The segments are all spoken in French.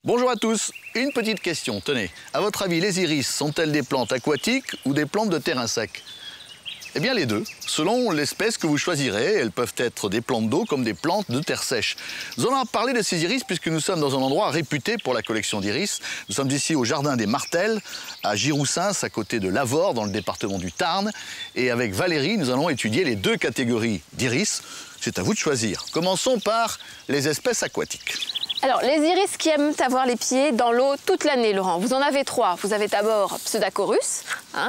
Bonjour à tous, une petite question, tenez. À votre avis, les iris sont-elles des plantes aquatiques ou des plantes de terrain sec? Eh bien les deux, selon l'espèce que vous choisirez. Elles peuvent être des plantes d'eau comme des plantes de terre sèche. Nous allons parler de ces iris puisque nous sommes dans un endroit réputé pour la collection d'iris. Nous sommes ici au jardin des Martels, à Giroussens, à côté de Lavore, dans le département du Tarn. Et avec Valérie, nous allons étudier les deux catégories d'iris. C'est à vous de choisir. Commençons par les espèces aquatiques. Alors, les iris qui aiment avoir les pieds dans l'eau toute l'année, Laurent, vous en avez trois. Vous avez d'abord Pseudacorus,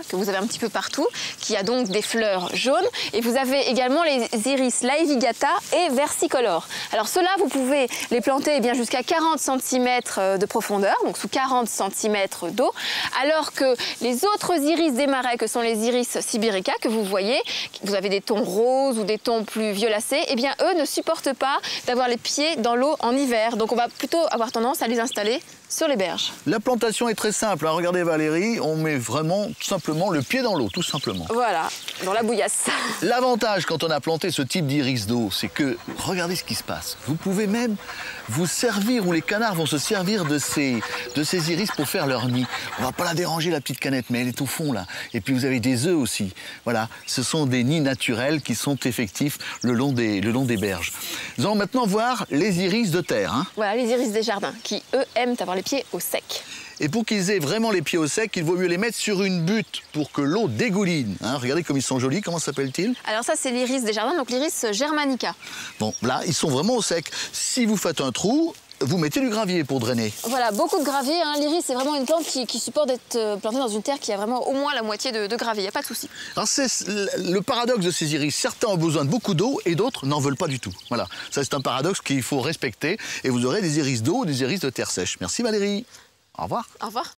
que vous avez un petit peu partout, qui a donc des fleurs jaunes. Et vous avez également les iris Laevigata et Versicolor. Alors, ceux-là, vous pouvez les planter jusqu'à 40 cm de profondeur, donc sous 40 cm d'eau. Alors que les autres iris des marais, que sont les iris sibirica, que vous voyez, vous avez des tons roses ou des tons plus violacés, eh bien, eux ne supportent pas d'avoir les pieds dans l'eau en hiver. Donc, on va plutôt avoir tendance à les installer sur les berges. La plantation est très simple. Regardez Valérie, on met vraiment tout simplement le pied dans l'eau, tout simplement. Voilà, dans la bouillasse. L'avantage quand on a planté ce type d'iris d'eau, c'est que, regardez ce qui se passe. Vous pouvez même vous servir, ou les canards vont se servir de ces iris pour faire leur nid. On va pas la déranger, la petite canette, mais elle est au fond là. Et puis vous avez des œufs aussi. Voilà, ce sont des nids naturels qui sont effectifs le long des berges. Nous allons maintenant voir les iris de terre. Voilà, les iris des jardins, qui eux aiment avoir les pieds au sec. Et pour qu'ils aient vraiment les pieds au sec, il vaut mieux les mettre sur une butte pour que l'eau dégouline. Regardez comme ils sont jolis, comment s'appelle-t-il? Alors ça, c'est l'iris des jardins, donc l'iris germanica. Bon, là, ils sont vraiment au sec. Si vous faites un trou, vous mettez du gravier pour drainer. Voilà, beaucoup de gravier. L'iris, c'est vraiment une plante qui supporte d'être plantée dans une terre qui a vraiment au moins la moitié de gravier. Il n'y a pas de souci. Alors c'est le paradoxe de ces iris. Certains ont besoin de beaucoup d'eau et d'autres n'en veulent pas du tout. Voilà, ça c'est un paradoxe qu'il faut respecter. Et vous aurez des iris d'eau ou des iris de terre sèche. Merci Valérie. Au revoir. Au revoir.